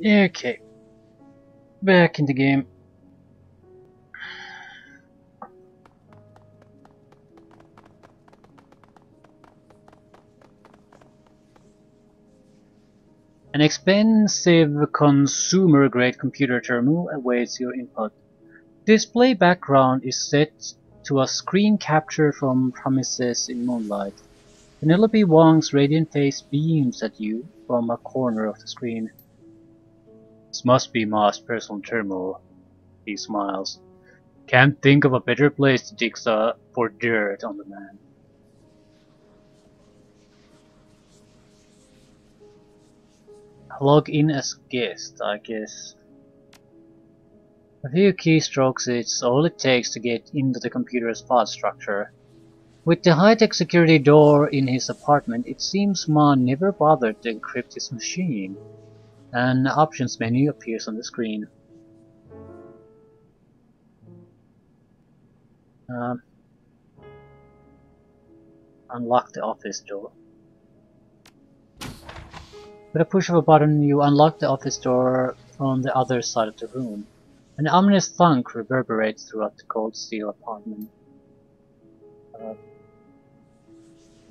Okay, back in the game. An expensive consumer-grade computer terminal awaits your input. Display background is set to a screen capture from premises in moonlight. Penelope Wong's radiant face beams at you from a corner of the screen. This must be Ma's personal terminal, he smiles. Can't think of a better place to dig for dirt on the man. Log in as guest, I guess. A few keystrokes is all it takes to get into the computer's file structure. With the high-tech security door in his apartment, it seems Ma never bothered to encrypt his machine. An options menu appears on the screen. Unlock the office door. With a push of a button, you unlock the office door from the other side of the room. An ominous thunk reverberates throughout the cold steel apartment.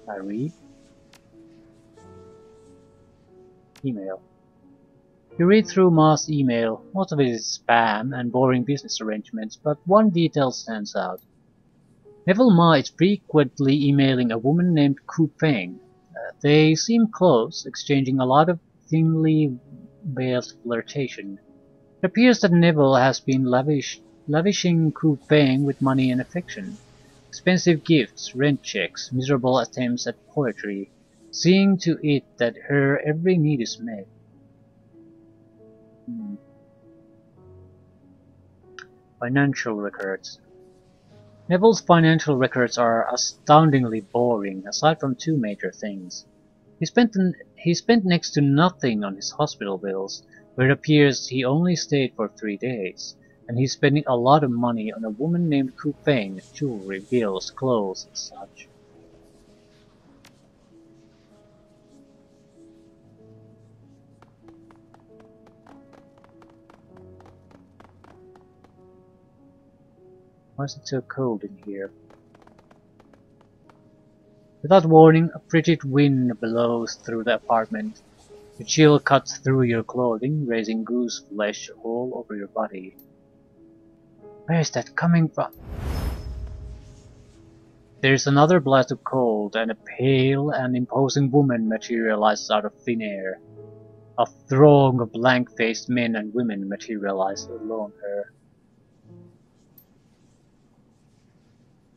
I read. Email. You read through Ma's email. Most of it is spam and boring business arrangements, but one detail stands out. Neville Ma is frequently emailing a woman named Ku Feng. They seem close, exchanging a lot of thinly veiled flirtation. It appears that Neville has been lavishing Ku Feng with money and affection. Expensive gifts, rent checks, miserable attempts at poetry, seeing to it that her every need is met. Financial records. Neville's financial records are astoundingly boring, aside from two major things. He spent next to nothing on his hospital bills, where it appears he only stayed for 3 days, and he's spending a lot of money on a woman named Ku Feng, jewelry, bills, clothes, and such. Why is it so cold in here? Without warning, a frigid wind blows through the apartment. The chill cuts through your clothing, raising goose flesh all over your body. Where is that coming from? There's another blast of cold, and a pale and imposing woman materializes out of thin air. A throng of blank-faced men and women materialize along her.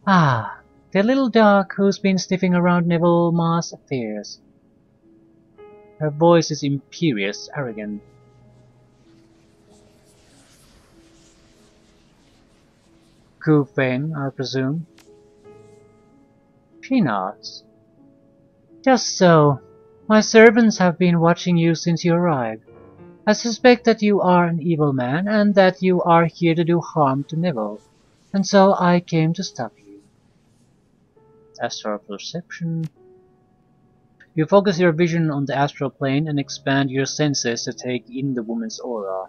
Ah, the little dog who's been sniffing around Neville Ma's affairs. Her voice is imperious, arrogant. Ku Feng, I presume. She nods. Just so. My servants have been watching you since you arrived. I suspect that you are an evil man, and that you are here to do harm to Neville, and so I came to stop you. Astral perception. You focus your vision on the astral plane and expand your senses to take in the woman's aura.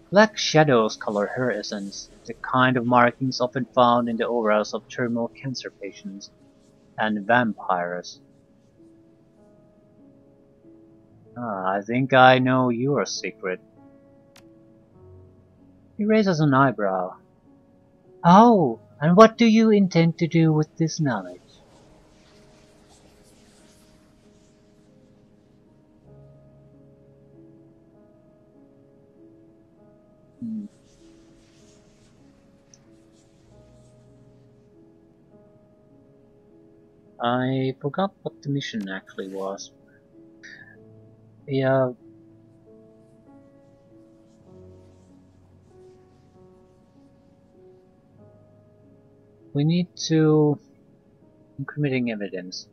Black shadows color her essence, the kind of markings often found in the auras of terminal cancer patients and vampires. I think I know your secret. He raises an eyebrow. Oh, and what do you intend to do with this knowledge? I forgot what the mission actually was. Yeah, we need to incriminating evidence.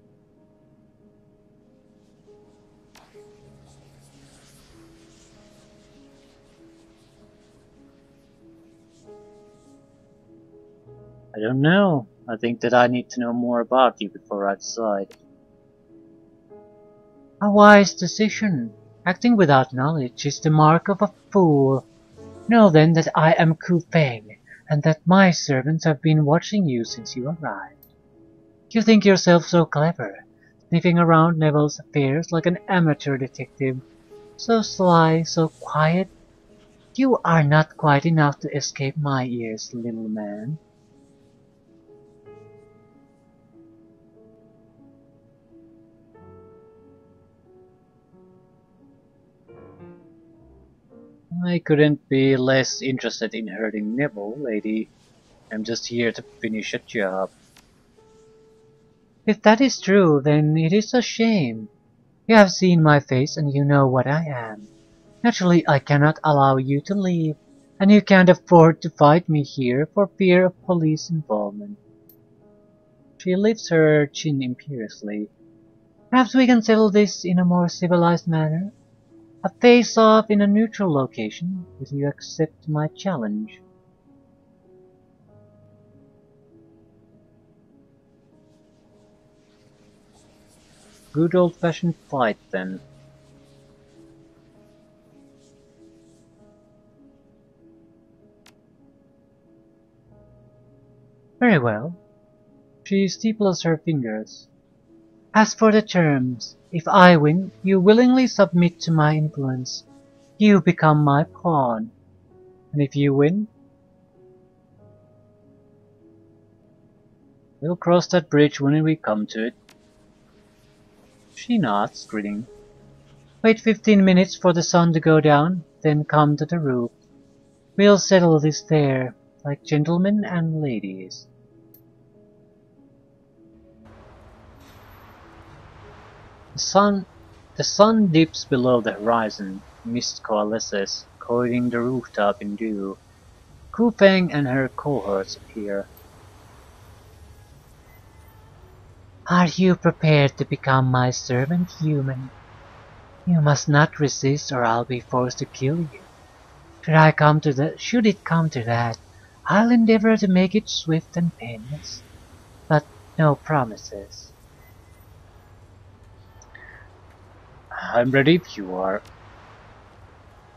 I don't know. I think that I need to know more about you before I decide. A wise decision. Acting without knowledge is the mark of a fool. Know then that I am Ku Feng, and that my servants have been watching you since you arrived. You think yourself so clever, sniffing around Neville's affairs like an amateur detective, so sly, so quiet. You are not quite enough to escape my ears, little man. I couldn't be less interested in hurting Neville, lady. I'm just here to finish a job. If that is true, then it is a shame. You have seen my face and you know what I am. Naturally, I cannot allow you to leave, and you can't afford to fight me here for fear of police involvement. She lifts her chin imperiously. Perhaps we can settle this in a more civilized manner? A face-off in a neutral location, if you accept my challenge. Good old-fashioned fight, then. Very well. She steeples her fingers. As for the terms, if I win, you willingly submit to my influence. You become my pawn. And if you win, we'll cross that bridge when we come to it. She nods, grinning. Wait 15 minutes for the sun to go down, then come to the roof. We'll settle this there, like gentlemen and ladies. The sun dips below the horizon. Mist coalesces, coating the rooftop in dew. Ku Feng and her cohorts appear. Are you prepared to become my servant, human? You must not resist or I'll be forced to kill you. Should it come to that, I'll endeavor to make it swift and painless. But no promises. I'm ready if you are.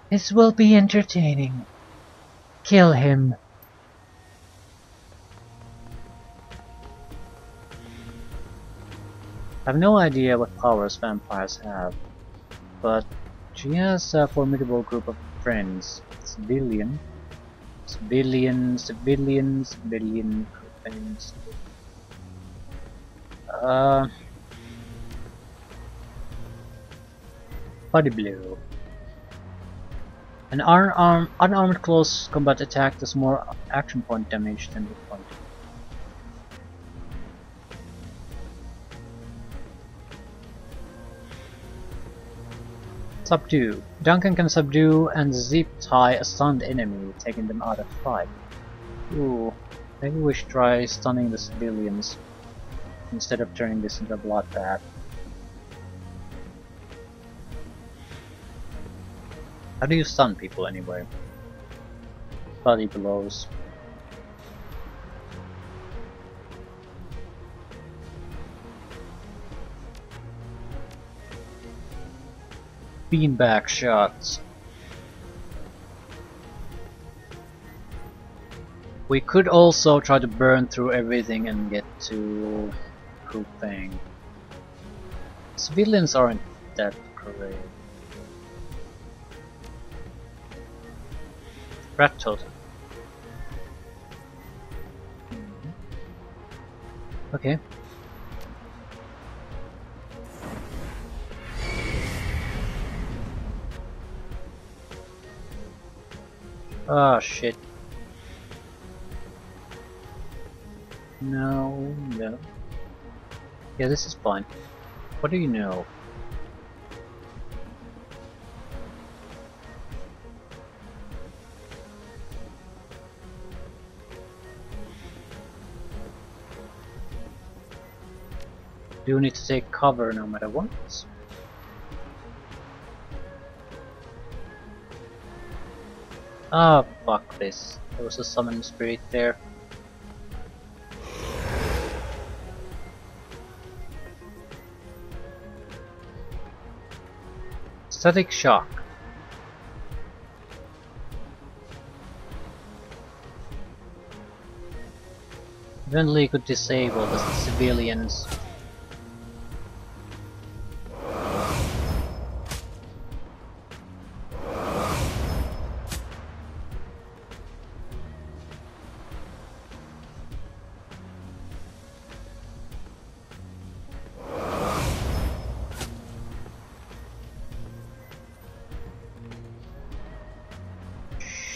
This will be entertaining. Kill him. I have no idea what powers vampires have, but she has a formidable group of friends. Civilian friends. Body blow. An unarmed close combat attack does more action point damage than hit point. Subdue. Duncan can subdue and zip tie a stunned enemy, taking them out of fight. Ooh, maybe we should try stunning the civilians instead of turning this into a bloodbath. How do you stun people anyway? Body blows. Beanbag shots. We could also try to burn through everything and get to Ku Feng. Civilians aren't that great. Rat totem. Okay. Ah, shit. No. Yeah, this is fine. What do you know? Do you need to take cover no matter what? Ah, fuck this. There was a summon spirit there. Static shock. Eventually could disable the civilians.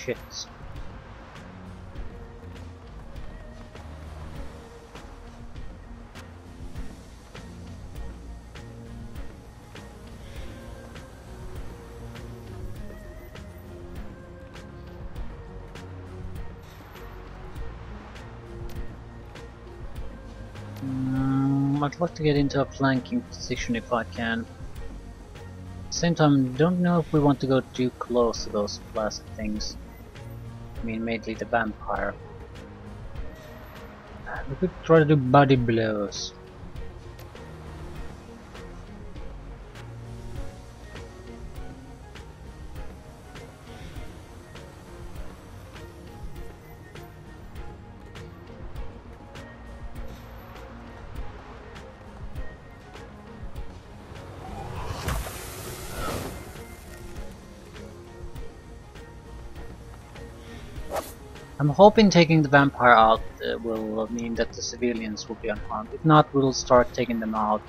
Shit. I'd like to get into a flanking position if I can. At the same time, don't know if we want to go too close to those plastic things. I mean, mainly the vampire. We could try to do body blows. I'm hoping taking the vampire out will mean that the civilians will be unharmed. If not, we'll start taking them out.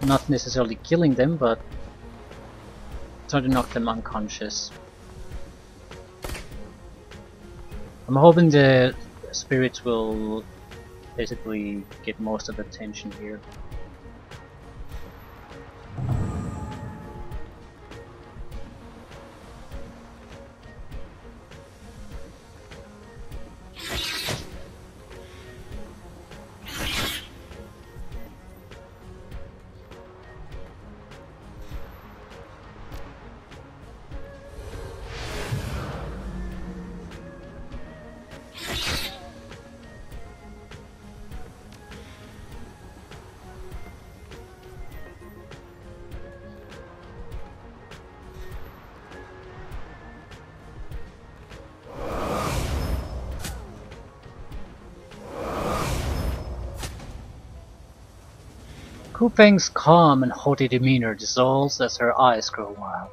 Not necessarily killing them, but try to knock them unconscious. I'm hoping the spirits will basically get most of the attention here. Ku Feng's calm and haughty demeanor dissolves as her eyes grow wild.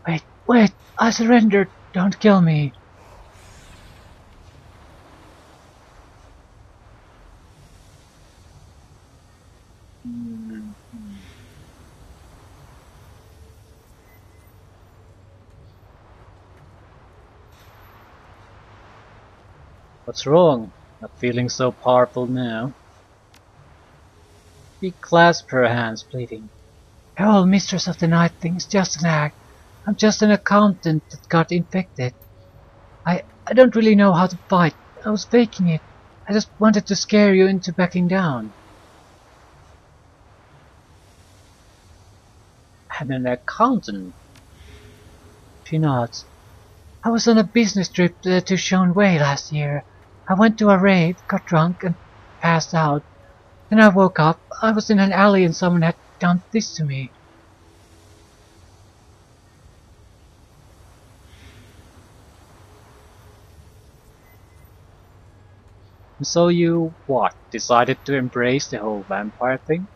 Wait, wait! I surrendered! Don't kill me! What's wrong? Not feeling so powerful now. She clasped her hands, pleading. Oh, Mistress of the Night Thing's just an act. I'm just an accountant that got infected. I don't really know how to fight. I was faking it. I just wanted to scare you into backing down. And an accountant? She nods. I was on a business trip to Shonway last year. I went to a rave, got drunk, and passed out. Then I woke up. I was in an alley and someone had done this to me. So you, what, decided to embrace the whole vampire thing?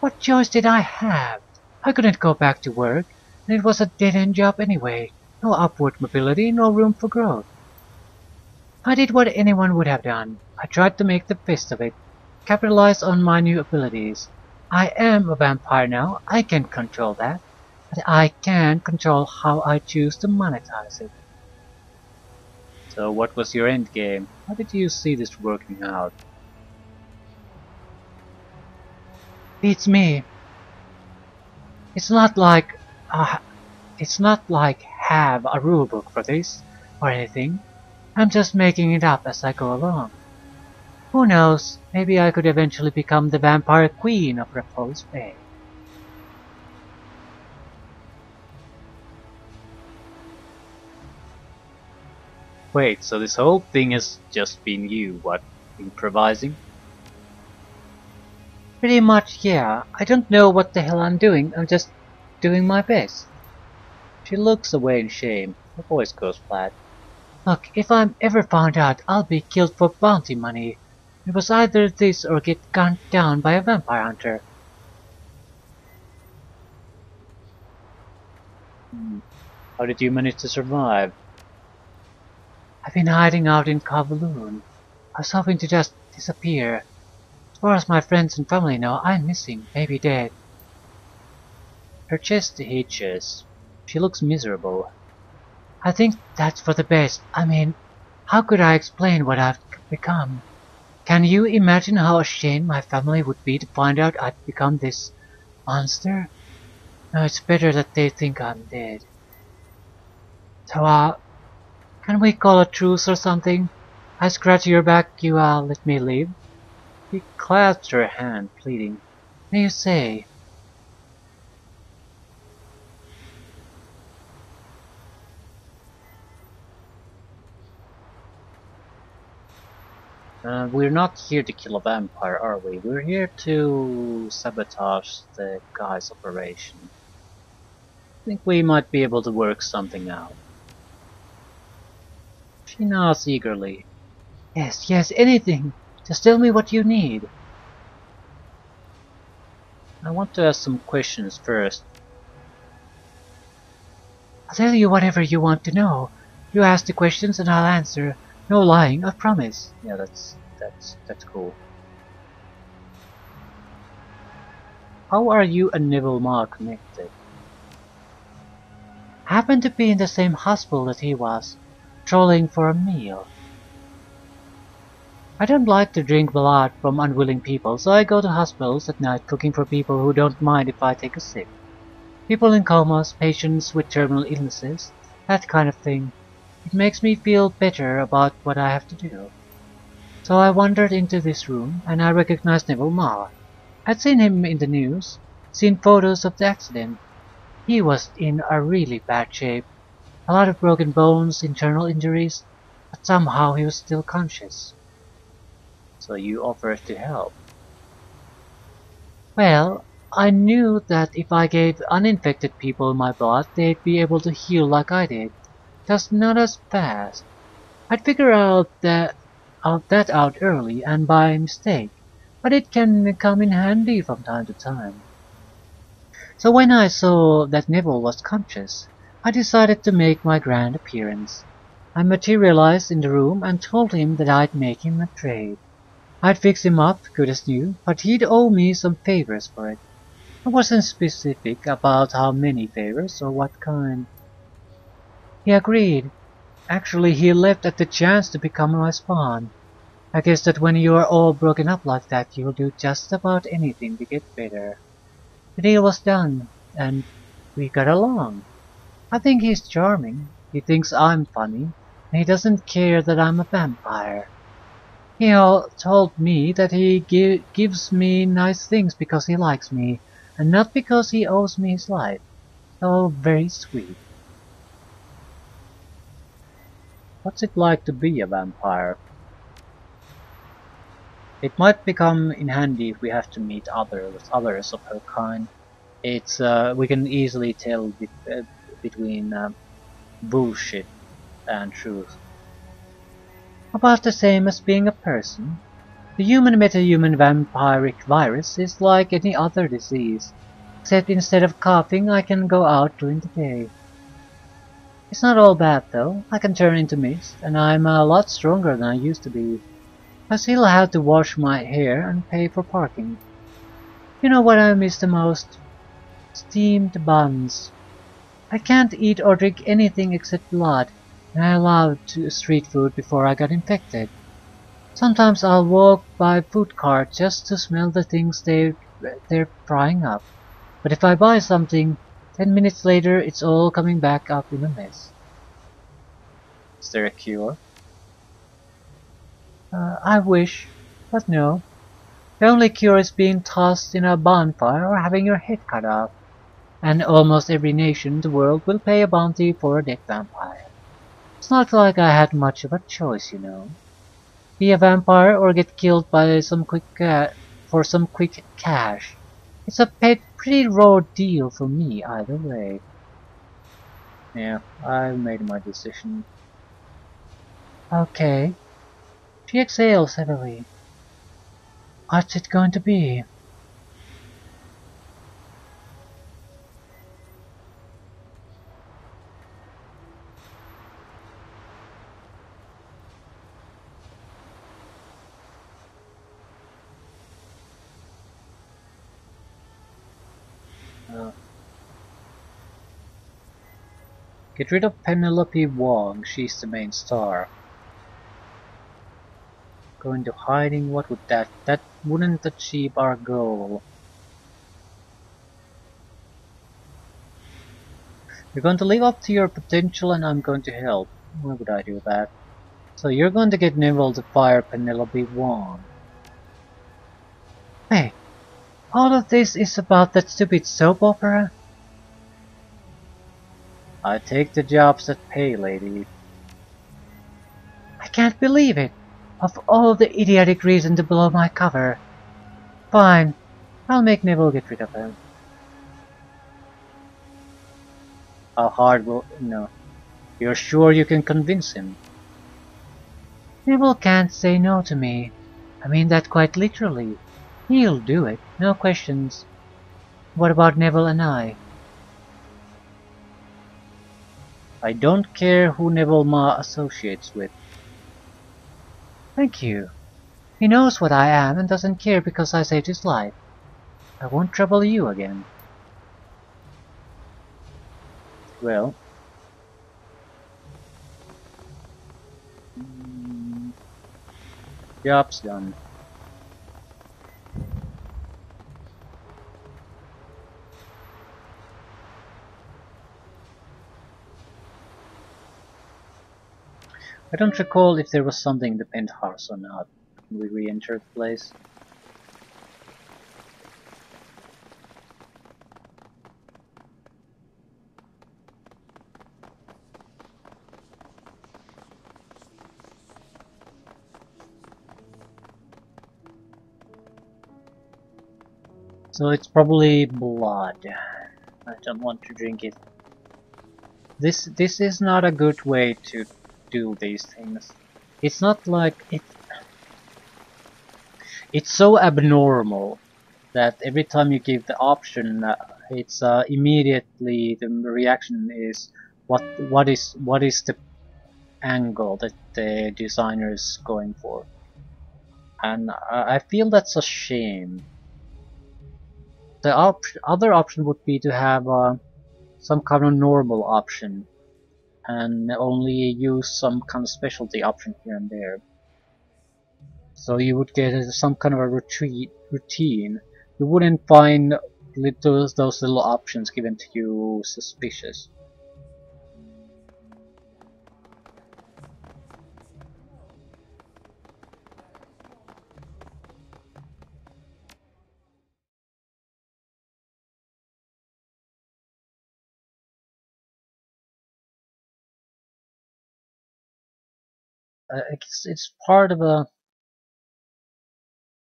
What choice did I have? I couldn't go back to work, and it was a dead-end job anyway. No upward mobility, no room for growth. I did what anyone would have done. I tried to make the best of it, capitalize on my new abilities. I am a vampire now, I can control that, but I can't control how I choose to monetize it. So what was your end game? How did you see this working out? Beats me. It's not like have a rulebook for this or anything. I'm just making it up as I go along. Who knows, maybe I could eventually become the vampire queen of Repulse Bay. Wait, so this whole thing has just been you, what, improvising? Pretty much, yeah. I don't know what the hell I'm doing. I'm just doing my best. She looks away in shame. Her voice goes flat. Look, if I'm ever found out, I'll be killed for bounty money. It was either this or get gunned down by a vampire hunter. How did you manage to survive? I've been hiding out in Kowloon. I was hoping to just disappear. As far as my friends and family know, I'm missing, maybe dead. Her chest hitches. She looks miserable. I think that's for the best. I mean, how could I explain what I've become? Can you imagine how ashamed my family would be to find out I'd become this monster? No, it's better that they think I'm dead. So, can we call a truce or something? I scratch your back, you, let me leave? He clasped her hand, pleading. What do you say? We're not here to kill a vampire, are we? We're here to sabotage the guy's operation. I think we might be able to work something out. She nods eagerly. Yes, yes, anything! Just tell me what you need. I want to ask some questions first. I'll tell you whatever you want to know. You ask the questions and I'll answer. No lying, I promise. Yeah, that's cool. How are you and Neville Ma connected? I happened to be in the same hospital that he was, trolling for a meal. I don't like to drink blood from unwilling people, so I go to hospitals at night looking for people who don't mind if I take a sip. People in comas, patients with terminal illnesses, that kind of thing. It makes me feel better about what I have to do. So I wandered into this room, and I recognized Neville Ma. I'd seen him in the news, seen photos of the accident. He was in a really bad shape. A lot of broken bones, internal injuries, but somehow he was still conscious. So you offered to help. Well, I knew that if I gave uninfected people my blood, they'd be able to heal like I did. Just not as fast. I'd figure that out early and by mistake, but it can come in handy from time to time. So when I saw that Neville was conscious, I decided to make my grand appearance. I materialized in the room and told him that I'd make him a trade. I'd fix him up, good as new, but he'd owe me some favors for it. I wasn't specific about how many favors or what kind. He agreed. Actually, he leapt at the chance to become my spawn. I guess that when you are all broken up like that, you'll do just about anything to get better. The deal was done, and we got along. I think he's charming. He thinks I'm funny, and he doesn't care that I'm a vampire. He told me that he gives me nice things because he likes me, and not because he owes me his life. Oh, very sweet. What's it like to be a vampire? It might become in handy if we have to meet others of her kind. It's we can easily tell between bullshit and truth. About the same as being a person. The human metahuman vampiric virus is like any other disease, except instead of coughing I can go out during the day. It's not all bad though. I can turn into mist, and I'm a lot stronger than I used to be. I still have to wash my hair and pay for parking. You know what I miss the most? Steamed buns. I can't eat or drink anything except blood, and I loved street food before I got infected. Sometimes I'll walk by food cart just to smell the things they're frying up. But if I buy something, 10 minutes later it's all coming back up in a mess. Is there a cure? I wish, but no. The only cure is being tossed in a bonfire or having your head cut off. And almost every nation in the world will pay a bounty for a dead vampire. It's not like I had much of a choice, you know. Be a vampire or get killed by some quick cat. for some quick cash. It's a pretty raw deal for me either way. Yeah, I've made my decision. Okay. She exhales heavily. What's it going to be? Uh, get rid of Penelope Wong, she's the main star. Go into hiding, what would that wouldn't achieve our goal. You're going to live up to your potential and I'm going to help. Why would I do that? So you're going to get Neville to fire Penelope Wong. Hey, all of this is about that stupid soap opera? I take the jobs that pay, lady. I can't believe it! Of all the idiotic reason to blow my cover. Fine, I'll make Neville get rid of him. How hard will... no. You're sure you can convince him? Neville can't say no to me. I mean that quite literally. He'll do it, no questions. What about Neville and I? I don't care who Neville Ma associates with. Thank you. He knows what I am and doesn't care because I saved his life. I won't trouble you again. Well... job's done. I don't recall if there was something in the penthouse or not. Can we re-enter the place? So it's probably blood. I don't want to drink it. This is not a good way to do these things. It's not like it's so abnormal that every time you give the option, it's immediately the reaction is what is the angle that the designer is going for, and I feel that's a shame. The other option would be to have some kind of normal option and only use some kind of specialty option here and there. So you would get some kind of a routine. You wouldn't find those little options given to you suspicious. It's part of a...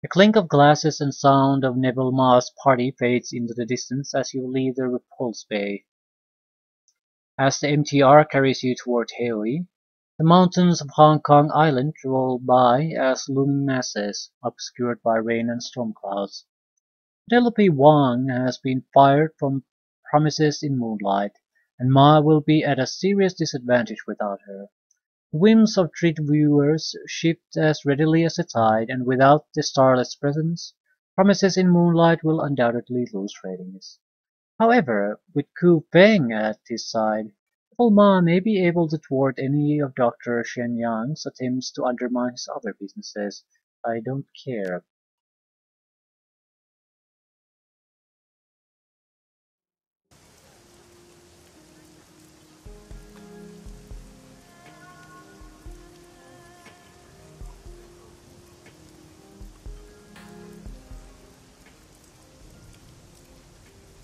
The clink of glasses and sound of Neville Ma's party fades into the distance as you leave the repulse bay. As the MTR carries you toward Haoi, the mountains of Hong Kong Island roll by as looming masses, obscured by rain and storm clouds. Penelope Wong has been fired from Promises in Moonlight, and Ma will be at a serious disadvantage without her. The whims of treat viewers shift as readily as the tide, and without the starlet's presence, Promises in Moonlight will undoubtedly lose ratings. However, with Ku Feng at his side, Little Ma may be able to thwart any of Dr. Shenyang's attempts to undermine his other businesses. I don't care.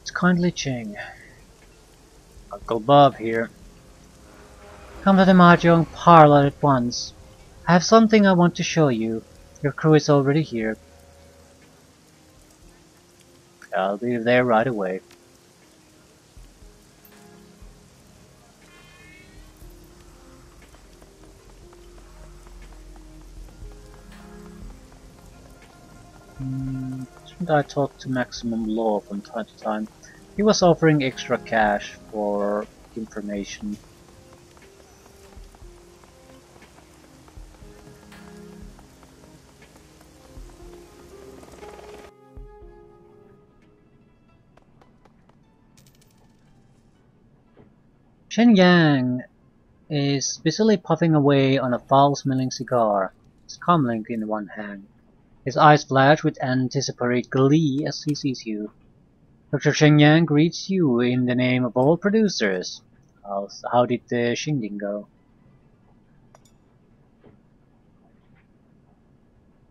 It's kindly Cheng. Uncle Bob here. Come to the Mahjong parlor at once. I have something I want to show you. Your crew is already here. I'll be there right away. Shouldn't I talk to Maximum Law from time to time? He was offering extra cash for information. Shen Yang is busily puffing away on a foul-smelling cigar, his comlink in one hand. His eyes flash with anticipatory glee as he sees you. Dr. Shen Yang greets you in the name of all producers. How did the shindig go?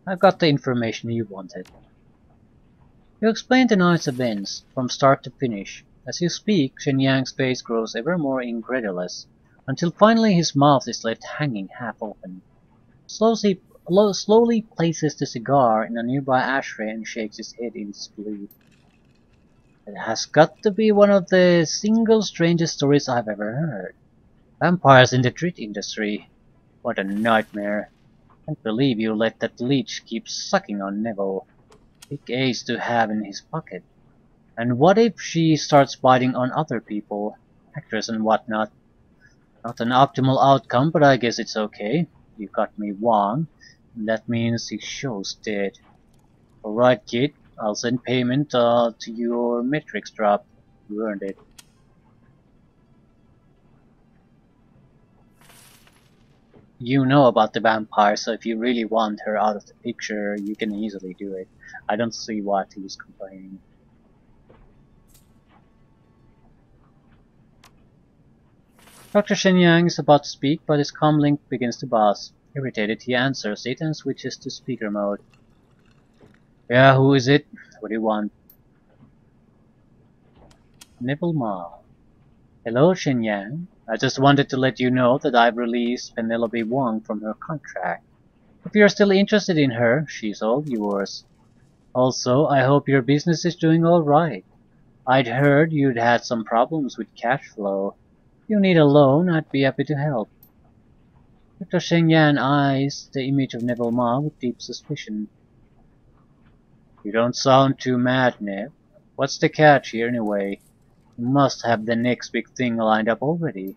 I've got the information you wanted. You explain the night's events, from start to finish. As you speak, Shen Yang's face grows ever more incredulous, until finally his mouth is left hanging half open. Slowly places the cigar in a nearby ashtray and shakes his head in disbelief. It has got to be one of the single strangest stories I've ever heard. Vampires in the treat industry. What a nightmare. Can't believe you let that leech keep sucking on Neville. Big ace to have in his pocket. And what if she starts biting on other people, actors and whatnot? Not an optimal outcome, but I guess it's okay. You got me Wang, and that means his show's dead. Alright kid, I'll send payment to your metrics drop. You earned it. You know about the vampire, so if you really want her out of the picture, you can easily do it. I don't see what he's complaining. Dr. Shenyang is about to speak, but his comlink begins to buzz. Irritated, he answers it and switches to speaker mode. Yeah, who is it? What do you want? Nibble Ma. Hello, Shenyang. I just wanted to let you know that I've released Penelope Wong from her contract. If you're still interested in her, she's all yours. Also, I hope your business is doing alright. I'd heard you'd had some problems with cash flow. If you need a loan, I'd be happy to help. Dr. Shenyang eyes the image of Neville Ma with deep suspicion. You don't sound too mad, Nev. What's the catch here anyway? You must have the next big thing lined up already.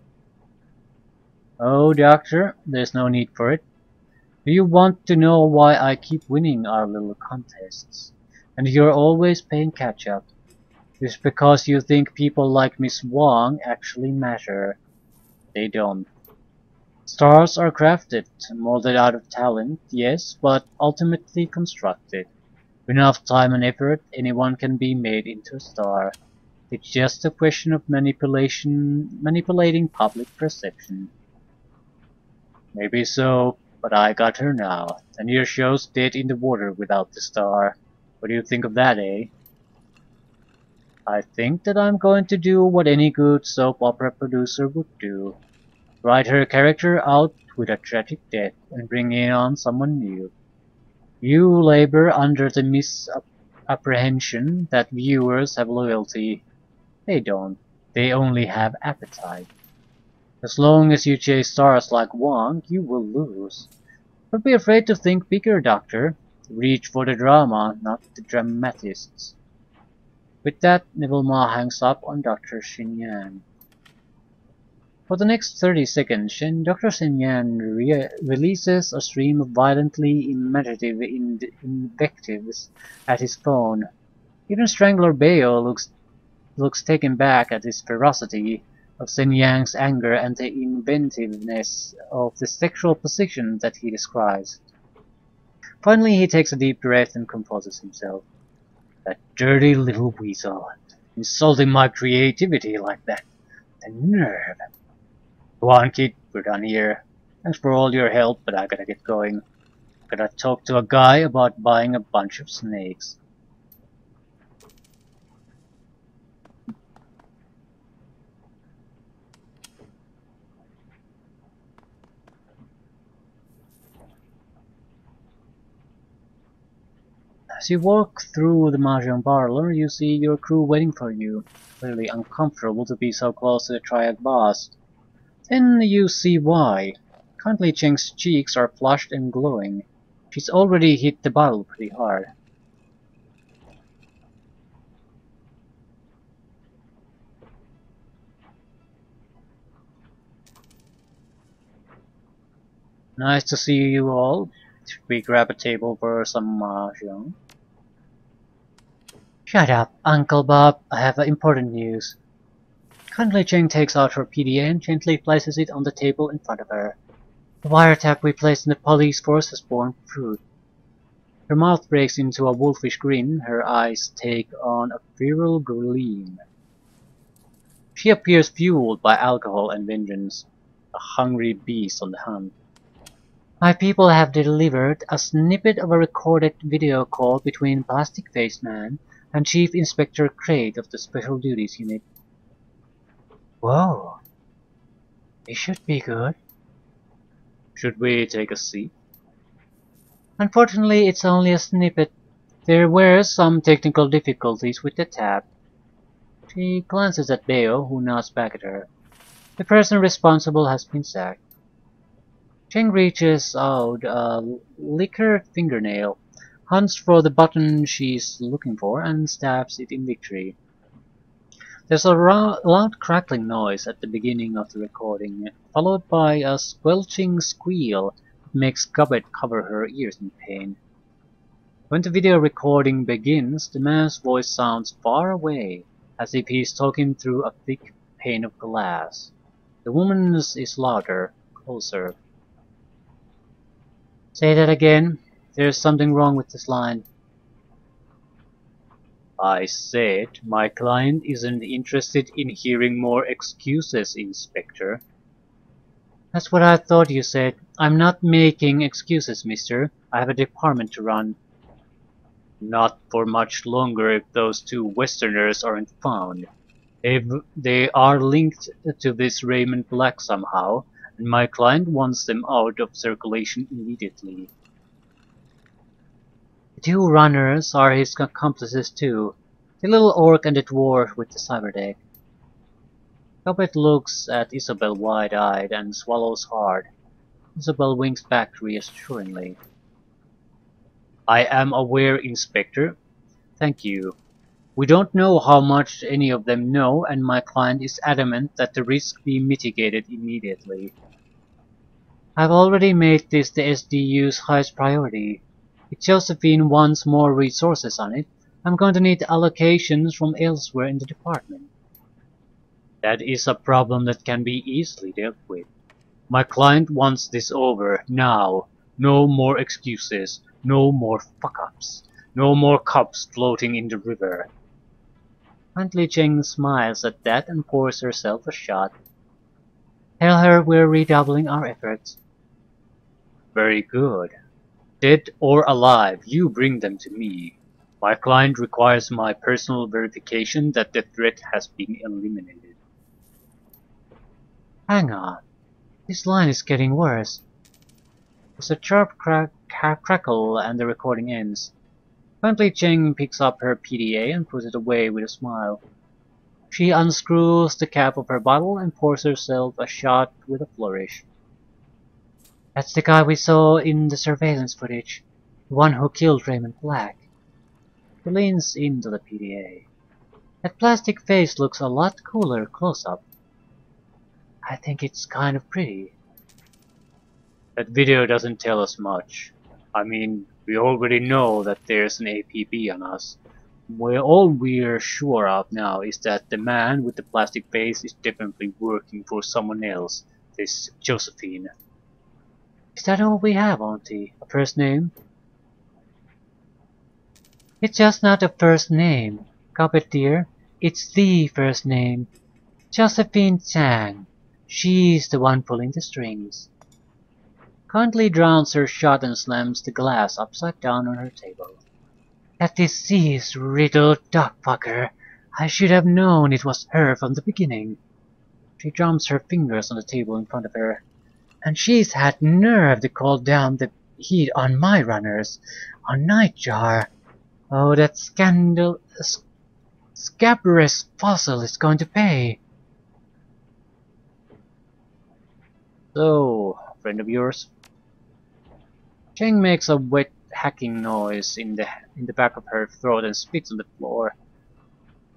Oh, Doctor, there's no need for it. Do you want to know why I keep winning our little contests? And you're always playing catch-up. It's because you think people like Miss Wong actually matter. They don't. Stars are crafted, molded out of talent, yes, but ultimately constructed. With enough time and effort, anyone can be made into a star. It's just a question of manipulating public perception. Maybe so, but I got her now, and your show's dead in the water without the star. What do you think of that, eh? I think that I'm going to do what any good soap opera producer would do. Write her character out with a tragic death and bring in on someone new. You labor under the misapprehension that viewers have loyalty. They don't. They only have appetite. As long as you chase stars like Wong, you will lose. Don't be afraid to think bigger, Doctor. Reach for the drama, not the dramatists. With that, Neville Ma hangs up on Dr. Xinyan. For the next 30 seconds, Dr. Xinyan releases a stream of violently imaginative invectives at his phone. Even Strangler Bayo looks taken back at his ferocity, of Xinyan's anger and the inventiveness of the sexual position that he describes. Finally, he takes a deep breath and composes himself. That dirty little weasel, insulting my creativity like that. The nerve. Go on, kid, we're done here. Thanks for all your help, but I gotta get going. Gotta talk to a guy about buying a bunch of snakes. As you walk through the mahjong parlor, you see your crew waiting for you, clearly uncomfortable to be so close to the triad boss. Then you see why. Currently Cheng's cheeks are flushed and glowing. She's already hit the bottle pretty hard. Nice to see you all. Should we grab a table for some mahjong? Shut up, Uncle Bob. I have important news. Kindly Cheng takes out her PDA and gently places it on the table in front of her. The wiretap we placed in the police force has borne fruit. Her mouth breaks into a wolfish grin, her eyes take on a feral gleam. She appears fueled by alcohol and vengeance, a hungry beast on the hunt. My people have delivered a snippet of a recorded video call between Plastic Face Man and Chief Inspector Crate of the Special Duties Unit. Whoa. This should be good. Should we take a seat? Unfortunately, it's only a snippet. There were some technical difficulties with the tab. She glances at Beo, who nods back at her. The person responsible has been sacked. Cheng reaches out a liquored fingernail, hunts for the button she's looking for, and stabs it in victory. There's a loud crackling noise at the beginning of the recording, followed by a squelching squeal that makes Gubbet cover her ears in pain. When the video recording begins, the man's voice sounds far away, as if he's talking through a thick pane of glass. The woman's is louder, closer. Say that again. There's something wrong with this line. I said my client isn't interested in hearing more excuses, Inspector. That's what I thought you said. I'm not making excuses, mister. I have a department to run. Not for much longer if those two Westerners aren't found. They are linked to this Raymond Black somehow, and my client wants them out of circulation immediately. The two runners are his accomplices too, the little orc and the dwarf with the cyberdeck. Gubbet looks at Isabel wide-eyed and swallows hard. Isabel winks back reassuringly. I am aware, Inspector. Thank you. We don't know how much any of them know, and my client is adamant that the risk be mitigated immediately. I've already made this the SDU's highest priority. If Josephine wants more resources on it, I'm going to need allocations from elsewhere in the department. That is a problem that can be easily dealt with. My client wants this over, now. No more excuses. No more fuck-ups. No more cups floating in the river. Aunt Li Cheng smiles at that and pours herself a shot. Tell her we're redoubling our efforts. Very good. Dead or alive, you bring them to me. My client requires my personal verification that the threat has been eliminated. Hang on. This line is getting worse. There's a sharp crackle and the recording ends. Finally Cheng picks up her PDA and puts it away with a smile. She unscrews the cap of her bottle and pours herself a shot with a flourish. That's the guy we saw in the surveillance footage. The one who killed Raymond Black. He leans into the PDA. That plastic face looks a lot cooler close up. I think it's kind of pretty. That video doesn't tell us much. I mean, we already know that there's an APB on us. All we're sure of now is that the man with the plastic face is definitely working for someone else, this Josephine. Is that all we have, Auntie? A first name? It's just not a first name, Gubbet dear. It's the first name. Josephine Chang. She's the one pulling the strings. Kindly drowns her shot and slams the glass upside down on her table. That diseased riddled duckfucker. I should have known it was her from the beginning. She drums her fingers on the table in front of her. And she's had nerve to call down the heat on my runners, on Nightjar. Oh, that scabrous fossil is going to pay. So, friend of yours? Cheng makes a wet hacking noise in the back of her throat and spits on the floor.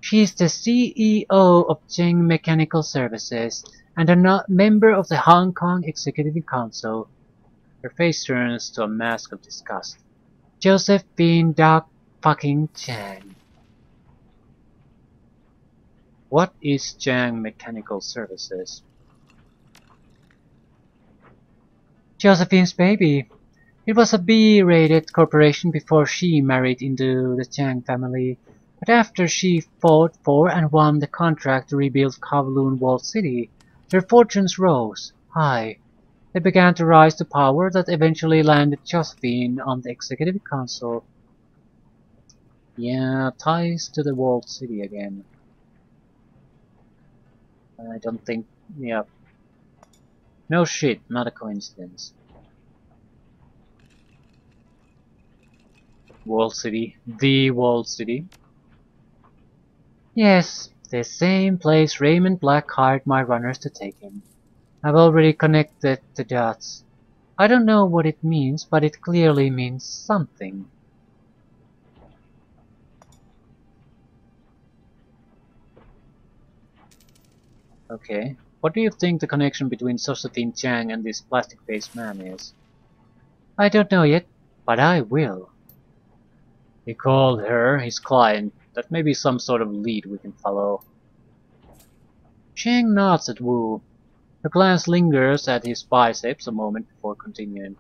She's the CEO of Cheng Mechanical Services and a member of the Hong Kong Executive Council. Her face turns to a mask of disgust. Josephine Duck fucking Chang. What is Cheng Mechanical Services? Josephine's baby. It was a B-rated corporation before she married into the Chang family, but after she fought for and won the contract to rebuild Kowloon Walled City, their fortunes rose high. They began to rise to power that eventually landed Josephine on the Executive Council. Yeah, ties to the Walled City again. I don't think... yeah. No shit, not a coincidence. Walled City. The Walled City. Yes, the same place Raymond Black hired my runners to take him. I've already connected the dots. I don't know what it means, but it clearly means something. Okay, what do you think the connection between Josephine Chang and this plastic-faced man is? I don't know yet, but I will. He called her his client. That may be some sort of lead we can follow. Chang nods at Wu. Her glance lingers at his biceps a moment before continuing.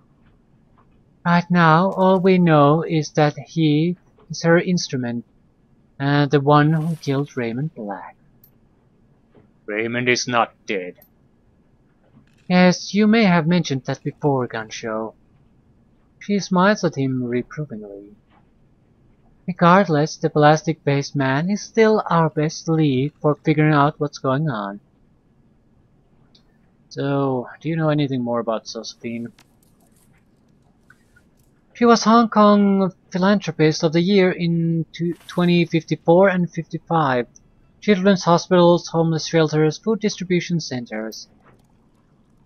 Right now, all we know is that he is her instrument, and the one who killed Raymond Black. Raymond is not dead. Yes, you may have mentioned that before, Gansho. She smiles at him reprovingly. Regardless, the plastic-based man is still our best lead for figuring out what's going on. So, do you know anything more about Josephine? She was Hong Kong Philanthropist of the Year in 2054 and 55. Children's hospitals, homeless shelters, food distribution centers.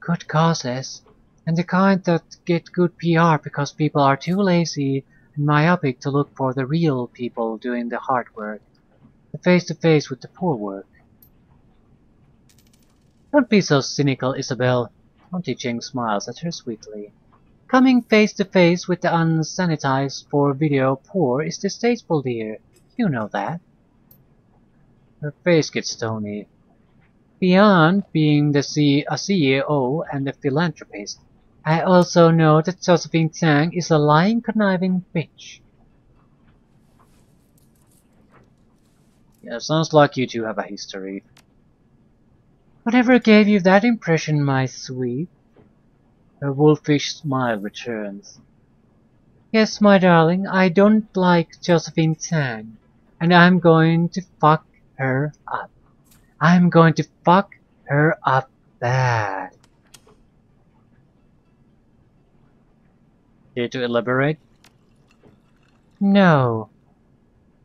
Good causes, and the kind that get good PR because people are too lazy and myopic to look for the real people doing the hard work, the face-to-face with the poor work. Don't be so cynical, Isabel. Auntie Cheng smiles at her sweetly. Coming face-to-face with the unsanitized for video poor is distasteful, dear. You know that. Her face gets stony. Beyond being a CEO and a philanthropist, I also know that Josephine Tang is a lying, conniving bitch. Yeah, sounds like you two have a history. Whatever gave you that impression, my sweet? Her wolfish smile returns. Yes, my darling, I don't like Josephine Tang, and I'm going to fuck her up. I'm going to fuck her up bad. Care to elaborate? No.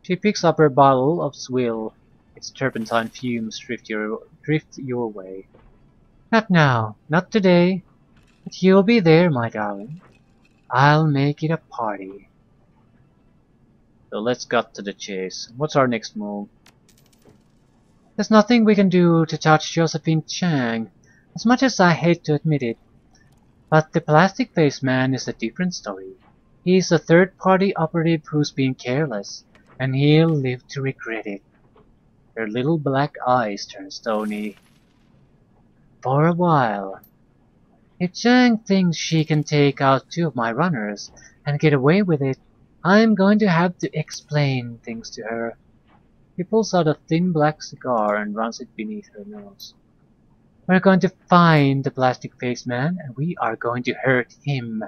She picks up her bottle of swill. Its turpentine fumes drift your way. Not now, not today. But you'll be there, my darling. I'll make it a party. So let's cut to the chase. What's our next move? There's nothing we can do to touch Josephine Chang, as much as I hate to admit it. But the plastic-faced man is a different story. He's a third-party operative who's been careless, and he'll live to regret it. Her little black eyes turn stony. For a while. If Chang thinks she can take out two of my runners and get away with it, I'm going to have to explain things to her. He pulls out a thin black cigar and runs it beneath her nose. We're going to find the plastic-faced man, and we are going to hurt him.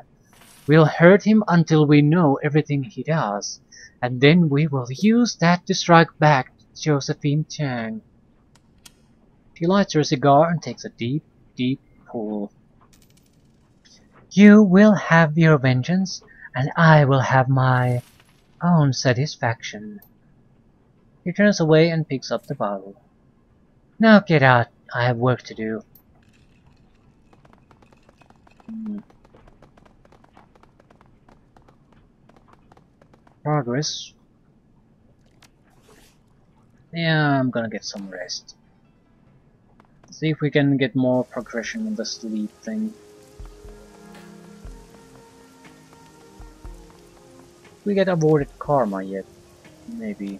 We'll hurt him until we know everything he does, and then we will use that to strike back at Josephine Chang. She lights her cigar and takes a deep, deep pull. You will have your vengeance, and I will have my... Own satisfaction. He turns away and picks up the bottle. Now get out, I have work to do. Progress. Yeah, I'm gonna get some rest. See if we can get more progression in the sleep thing. We get awarded karma yet? Maybe.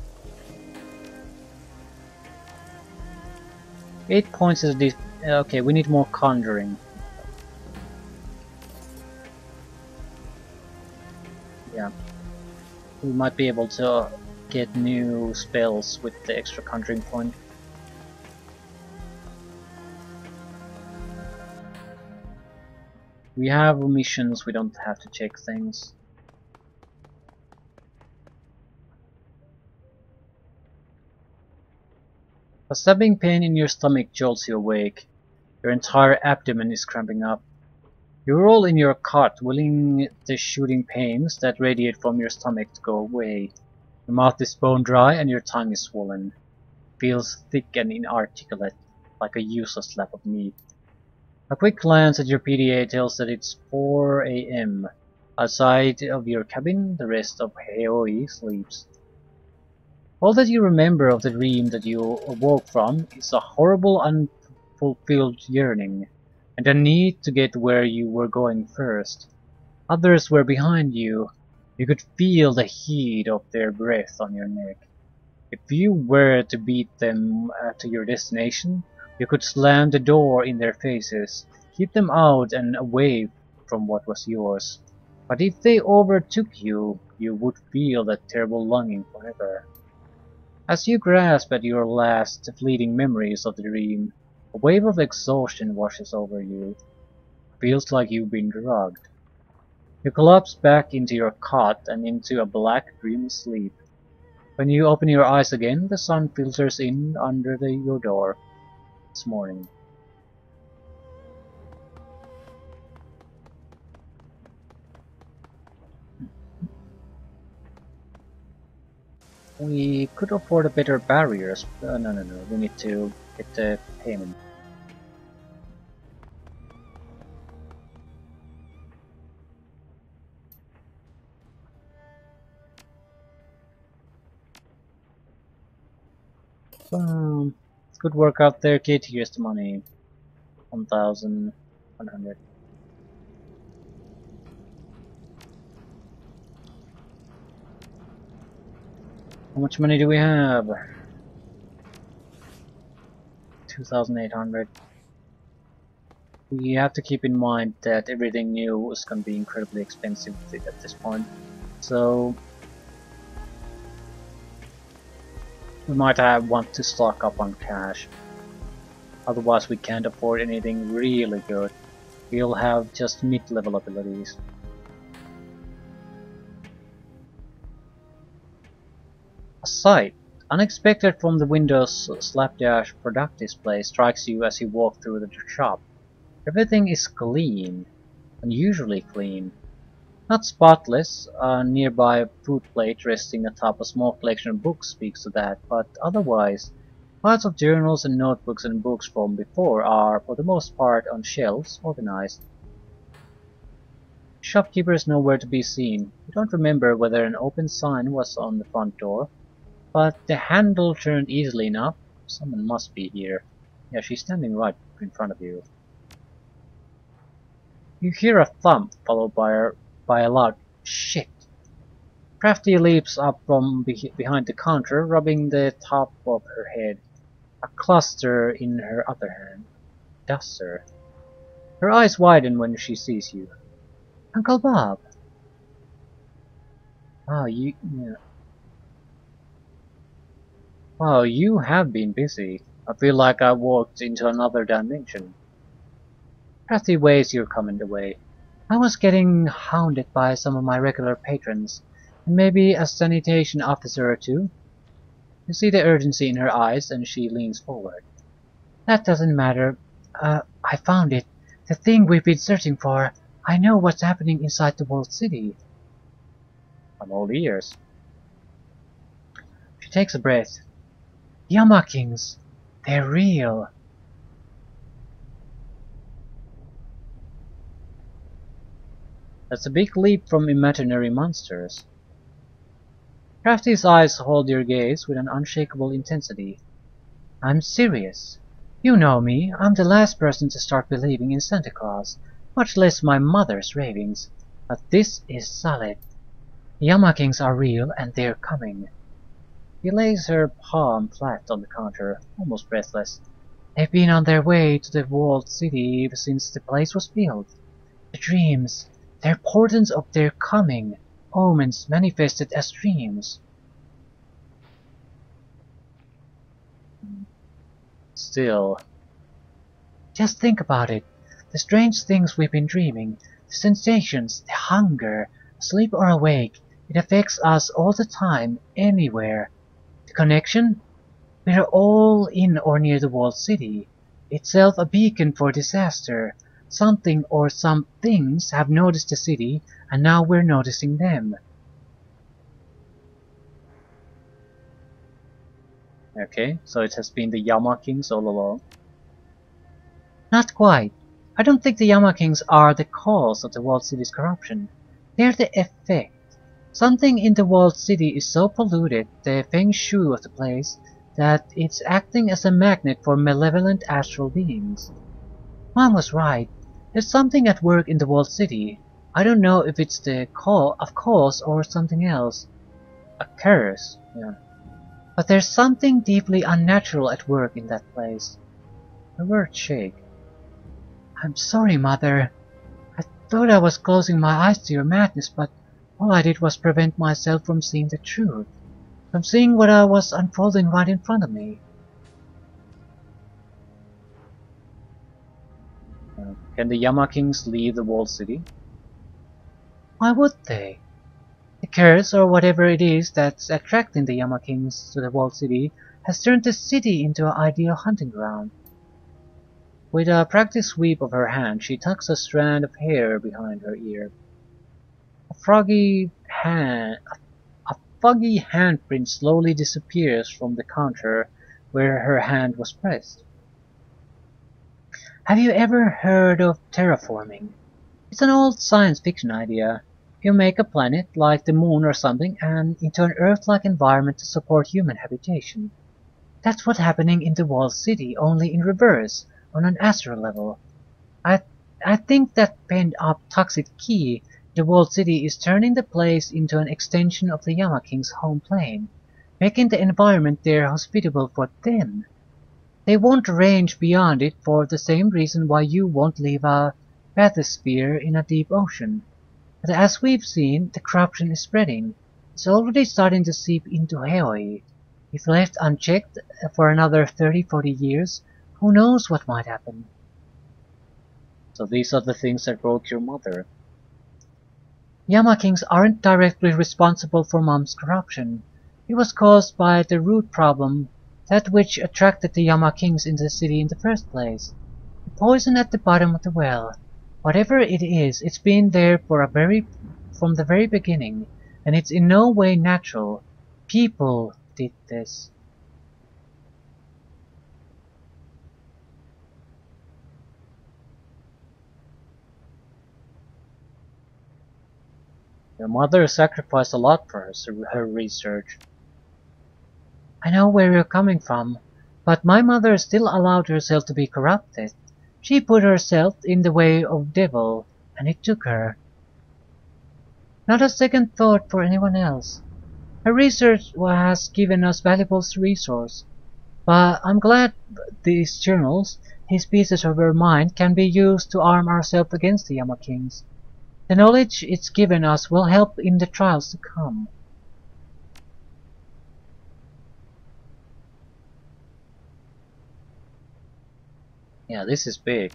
8 points is this. Okay, we need more conjuring. Yeah. We might be able to get new spells with the extra conjuring point. We have missions, we don't have to check things. A stabbing pain in your stomach jolts you awake. Your entire abdomen is cramping up. You roll in your cot, willing the shooting pains that radiate from your stomach to go away. Your mouth is bone dry and your tongue is swollen. It feels thick and inarticulate, like a useless slab of meat. A quick glance at your PDA tells that it's 4 AM. Outside of your cabin, the rest of Haoi sleeps. All that you remember of the dream that you awoke from is a horrible unfulfilled yearning, and a need to get where you were going first. Others were behind you. You could feel the heat of their breath on your neck. If you were to beat them to your destination, you could slam the door in their faces, keep them out and away from what was yours. But if they overtook you, you would feel that terrible longing forever. As you grasp at your last fleeting memories of the dream, a wave of exhaustion washes over you. Feels like you've been drugged. You collapse back into your cot and into a black, dreamy sleep. When you open your eyes again, the sun filters in under your door. It's morning. We could afford a better barriers. No. We need to get the payment. Good work out there, kid. Here's the money. 1,100. How much money do we have? 2,800. We have to keep in mind that everything new is going to be incredibly expensive at this point. So we might want to stock up on cash. Otherwise we can't afford anything really good. We'll have just mid-level abilities. A sight, unexpected from the Windows slapdash product display, strikes you as you walk through the shop. Everything is clean, unusually clean. Not spotless, a nearby food plate resting atop a small collection of books speaks to that, but otherwise, piles of journals and notebooks and books from before are, for the most part, on shelves, organized. Shopkeeper is nowhere to be seen. You don't remember whether an open sign was on the front door, but the handle turned easily enough. Someone must be here. Yeah, she's standing right in front of you. You hear a thump, followed by a loud shit. Crafty leaps up from behind the counter, rubbing the top of her head, a cluster in her other hand. Duster. Her eyes widen when she sees you. Uncle Bob! Wow, wow, you have been busy. I feel like I walked into another dimension. Crafty waves your comment away. I was getting hounded by some of my regular patrons, and maybe a sanitation officer or two. You see the urgency in her eyes, and she leans forward. That doesn't matter. I found it. The thing we've been searching for. I know what's happening inside the World City. I'm all ears. She takes a breath. Yamakings! They're real! That's a big leap from imaginary monsters. Crafty's eyes hold your gaze with an unshakable intensity. I'm serious. You know me, I'm the last person to start believing in Santa Claus, much less my mother's ravings. But this is solid. The Yamakings are real and they're coming. She lays her palm flat on the counter, almost breathless. They've been on their way to the walled city ever since the place was built. The dreams, they're portents of their coming, omens manifested as dreams. Still, just think about it. The strange things we've been dreaming, the sensations, the hunger, asleep or awake, it affects us all the time, anywhere. The connection? We're all in or near the walled city, itself a beacon for disaster. Something or some things have noticed the city, and now we're noticing them. Okay, so it has been the Yamakings all along. Not quite. I don't think the Yamakings are the cause of the walled city's corruption. They're the effect. Something in the walled city is so polluted, the feng shui of the place, that it's acting as a magnet for malevolent astral beings. Mom was right. There's something at work in the walled city. I don't know if it's the cause or something else. A curse, yeah. But there's something deeply unnatural at work in that place. Her words shake. I'm sorry, Mother. I thought I was closing my eyes to your madness, but all I did was prevent myself from seeing the truth, from seeing what was unfolding right in front of me. Can the Yamakings leave the walled city? Why would they? The curse, or whatever it is that's attracting the Yamakings to the walled city, has turned the city into an ideal hunting ground. With a practiced sweep of her hand, she tucks a strand of hair behind her ear. A foggy handprint slowly disappears from the counter where her hand was pressed. Have you ever heard of terraforming? It's an old science fiction idea. You make a planet, like the moon or something, and into an Earth-like environment to support human habitation. That's what's happening in the walled city, only in reverse, on an astral level. I think that pent-up toxic ki, the walled city, is turning the place into an extension of the Yamaking's home plane, making the environment there hospitable for them. They won't range beyond it for the same reason why you won't leave a bathysphere in a deep ocean. But as we've seen, the corruption is spreading. It's already starting to seep into Hawaii. If left unchecked for another 30-40 years, who knows what might happen? So these are the things that broke your mother. Yamakings aren't directly responsible for Mom's corruption. It was caused by the root problem, that which attracted the Yamakings into the city in the first place. The poison at the bottom of the well. Whatever it is, it's been there from the very beginning, and it's in no way natural. People did this. Your mother sacrificed a lot for her research. I know where you're coming from, but my mother still allowed herself to be corrupted. She put herself in the way of devil, and it took her. Not a second thought for anyone else. Her research has given us valuable resource, but I'm glad these journals, these pieces of her mind, can be used to arm ourselves against the Yamakings. The knowledge it's given us will help in the trials to come. Yeah, this is big.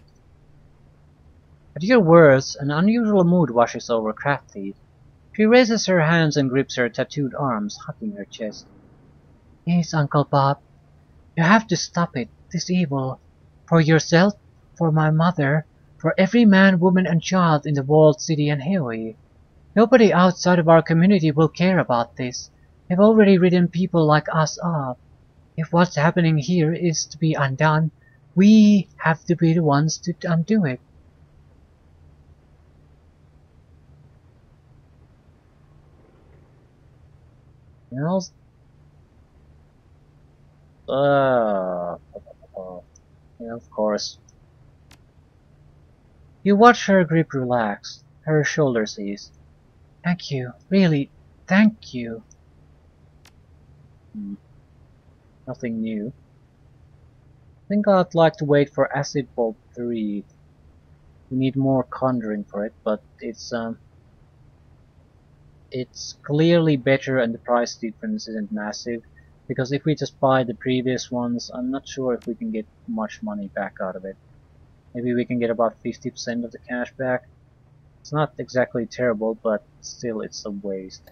At your words, an unusual mood washes over Crafty. She raises her hands and grips her tattooed arms, hugging her chest. Please, Uncle Bob. You have to stop it, this evil. For yourself, for my mother, for every man, woman, and child in the walled city and Hawaii. Nobody outside of our community will care about this. They've already written people like us up. If what's happening here is to be undone, we have to be the ones to undo it. You know? Yeah, of course. You watch her grip relax. Her shoulders ease. Thank you. Really, thank you. Hmm, nothing new. I think I'd like to wait for Acid Bulb 3. We need more conjuring for it, but it's clearly better and the price difference isn't massive. Because if we just buy the previous ones, I'm not sure if we can get much money back out of it. Maybe we can get about 50% of the cash back. It's not exactly terrible, but still it's a waste.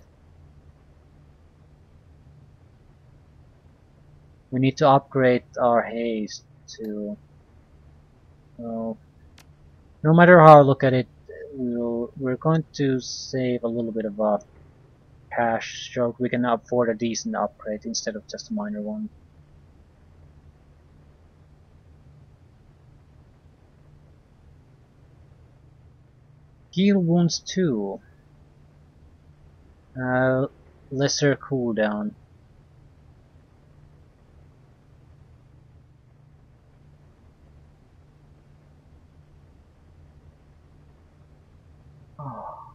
We need to upgrade our haste to... Well, no matter how I look at it, we're going to save a little bit of cash so we can afford a decent upgrade instead of just a minor one. Heal wounds 2. Lesser cooldown. Oh.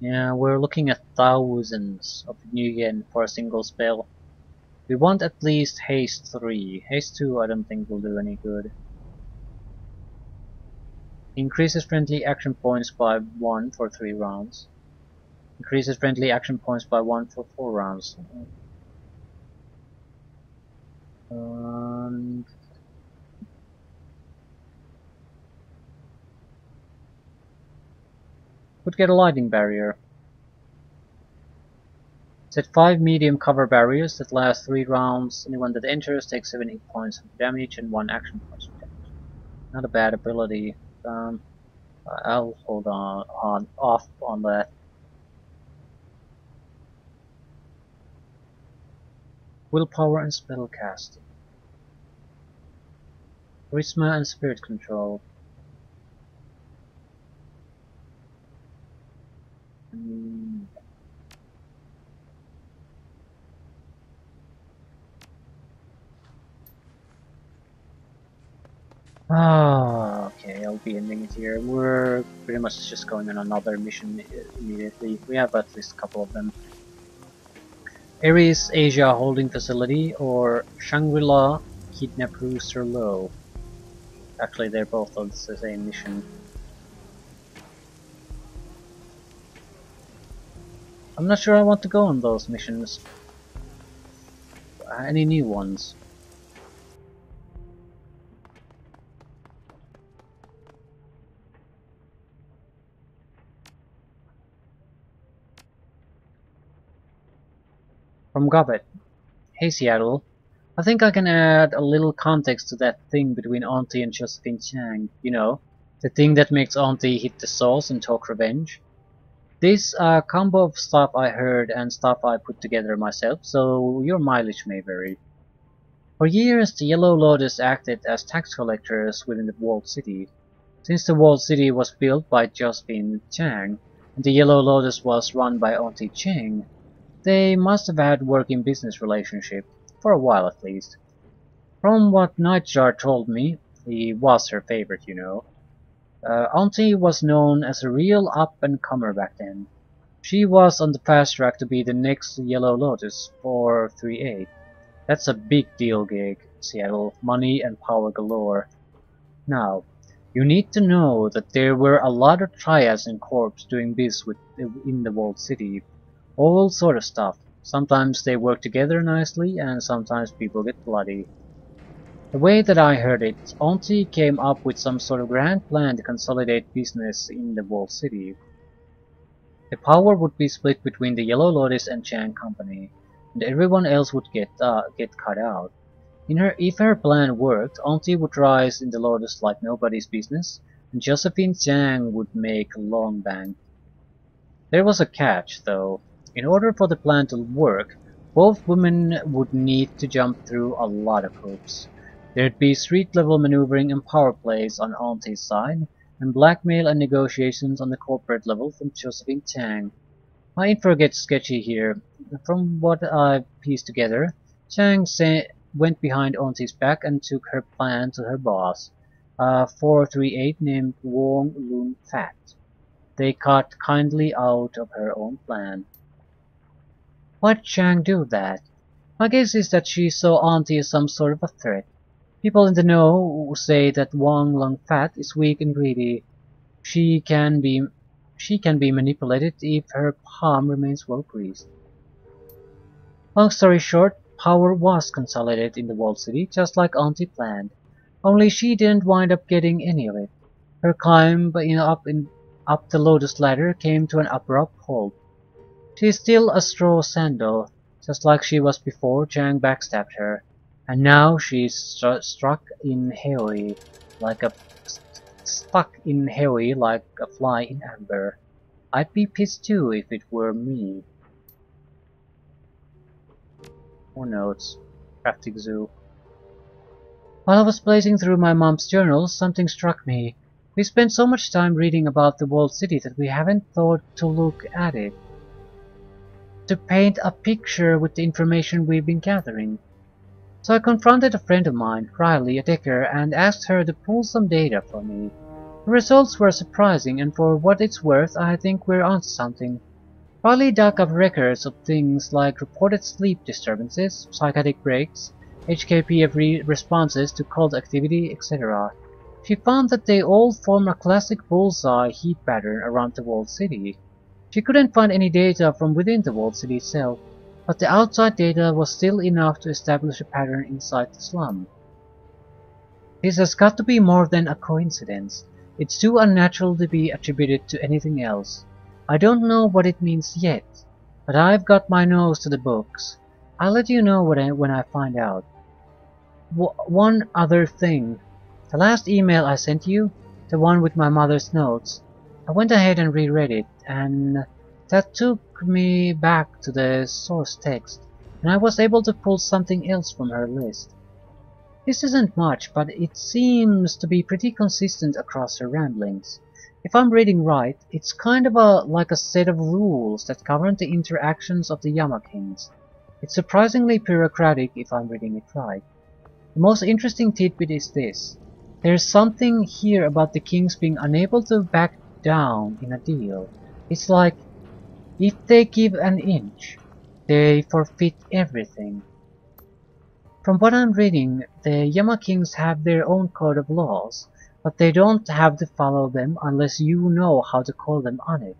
Yeah, we're looking at thousands of new yen for a single spell. We want at least haste 3. Haste 2 I don't think will do any good. Increases friendly action points by 1 for 3 rounds. Increases friendly action points by 1 for 4 rounds. Um, could get a lightning barrier. Set 5 medium cover barriers that last 3 rounds. Anyone that enters takes 7 hit points of damage and 1 action point of damage. Not a bad ability. I'll hold off on that. Willpower and spell casting. Charisma and spirit control. Hmm. Ah, okay, I'll be ending it here. We're pretty much just going on another mission immediately. We have at least a couple of them. Ares Asia Holding Facility or Shangri-La Kidnap Rooster Low. Actually, they're both on the same mission. I'm not sure I want to go on those missions. Any new ones? From Gobbet. Hey Seattle. I think I can add a little context to that thing between Auntie and Josephine Chang. You know, the thing that makes Auntie hit the sauce and talk revenge. This combo of stuff I heard and stuff I put together myself, so your mileage may vary. For years, the Yellow Lotus acted as tax collectors within the walled city. Since the walled city was built by Josephine Chang, and the Yellow Lotus was run by Auntie Chang, they must have had working business relationship, for a while at least. From what Nightjar told me, he was her favorite, you know. Auntie was known as a real up-and-comer back then. She was on the fast track to be the next Yellow Lotus, 438. That's a big deal gig, Seattle. Money and power galore. Now, you need to know that there were a lot of triads and corps doing this in the walled city. All sort of stuff. Sometimes they work together nicely, and sometimes people get bloody. The way that I heard it, Auntie came up with some sort of grand plan to consolidate business in the walled city. The power would be split between the Yellow Lotus and Chang Company, and everyone else would get cut out. If her plan worked, Auntie would rise in the Lotus like nobody's business, and Josephine Chang would make a long bank. There was a catch, though. In order for the plan to work, both women would need to jump through a lot of hoops. There'd be street-level maneuvering and power plays on Auntie's side, and blackmail and negotiations on the corporate level from Josephine Chang. My info gets sketchy here. From what I've pieced together, went behind Auntie's back and took her plan to her boss, a 438 named Wong Lun Fat. They cut kindly out of her own plan. Why'd Chang do that? My guess is that she saw Auntie as some sort of a threat. People in the know say that Wang Lung Fat is weak and greedy. She can be manipulated if her palm remains well greased. Long story short, power was consolidated in the walled city just like Auntie planned. Only she didn't wind up getting any of it. Her climb up the Lotus ladder came to an abrupt halt. She's still a straw sandal, just like she was before Chang backstabbed her, and now she's stuck in Heoi like a fly in amber. I'd be pissed too if it were me. More notes. Crafting Zoo. While I was blazing through my mom's journals, something struck me. We spent so much time reading about the walled city that we haven't thought to look at it, to paint a picture with the information we've been gathering. So I confronted a friend of mine, Riley, a decker, and asked her to pull some data for me. The results were surprising, and for what it's worth, I think we're onto something. Riley dug up records of things like reported sleep disturbances, psychotic breaks, HKPF responses to cult activity, etc. She found that they all form a classic bullseye heat pattern around the walled city. She couldn't find any data from within the walled city itself, but the outside data was still enough to establish a pattern inside the slum. This has got to be more than a coincidence. It's too unnatural to be attributed to anything else. I don't know what it means yet, but I've got my nose to the books. I'll let you know when I find out. One other thing. The last email I sent you, the one with my mother's notes, I went ahead and reread it, and that took me back to the source text, and I was able to pull something else from her list. This isn't much, but it seems to be pretty consistent across her ramblings. If I'm reading right, it's kind of like a set of rules that govern the interactions of the Yama Kings. It's surprisingly bureaucratic if I'm reading it right. The most interesting tidbit is this. There's something here about the kings being unable to back down in a deal. It's like, if they give an inch, they forfeit everything. From what I'm reading, the Yama Kings have their own code of laws, but they don't have to follow them unless you know how to call them on it.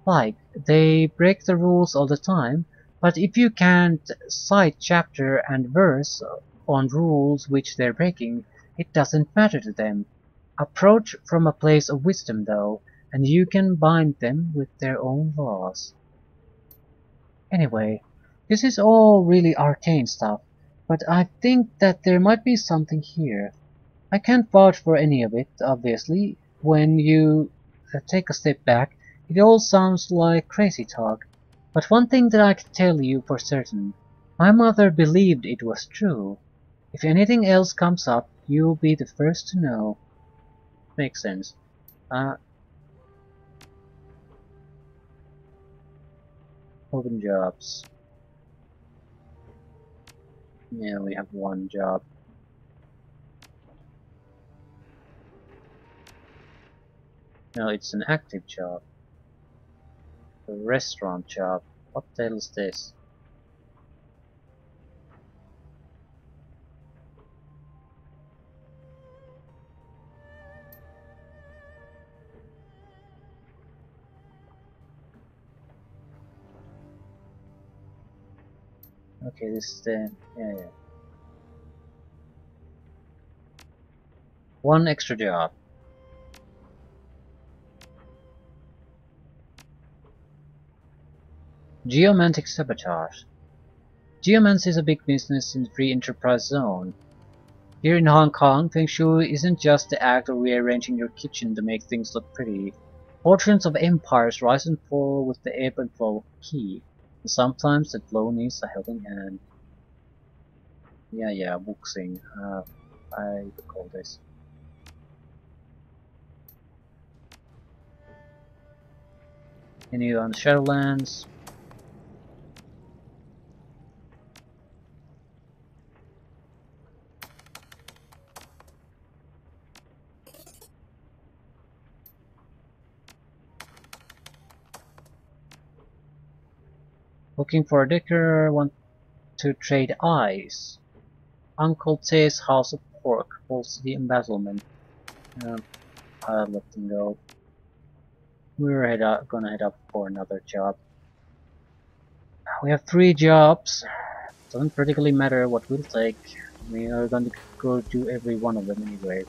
Like, they break the rules all the time, but if you can't cite chapter and verse on rules which they're breaking, it doesn't matter to them. Approach from a place of wisdom though, and you can bind them with their own laws. Anyway, this is all really arcane stuff, but I think that there might be something here. I can't vouch for any of it, obviously. When you take a step back, it all sounds like crazy talk. But one thing that I can tell you for certain, my mother believed it was true. If anything else comes up, you'll be the first to know. Makes sense. Open jobs. Yeah, we have one job. No, it's an active job. A restaurant job. What the hell is this? Okay, this is the... yeah. One extra job. Geomantic sabotage. Geomance is a big business in the free enterprise zone. Here in Hong Kong, Feng Shui isn't just the act of rearranging your kitchen to make things look pretty. Fortunes of empires rise and fall with the ebb and flow of qi, and sometimes that flow needs a helping hand. Yeah, wuxing. I recall this. Continue on the Shadowlands. Looking for a dicker, want to trade eyes. Uncle Tay's House of Pork holds the embezzlement. I'll let them go. Gonna head up for another job. We have 3 jobs. Doesn't particularly matter what we'll take. We are going to go do every one of them anyway.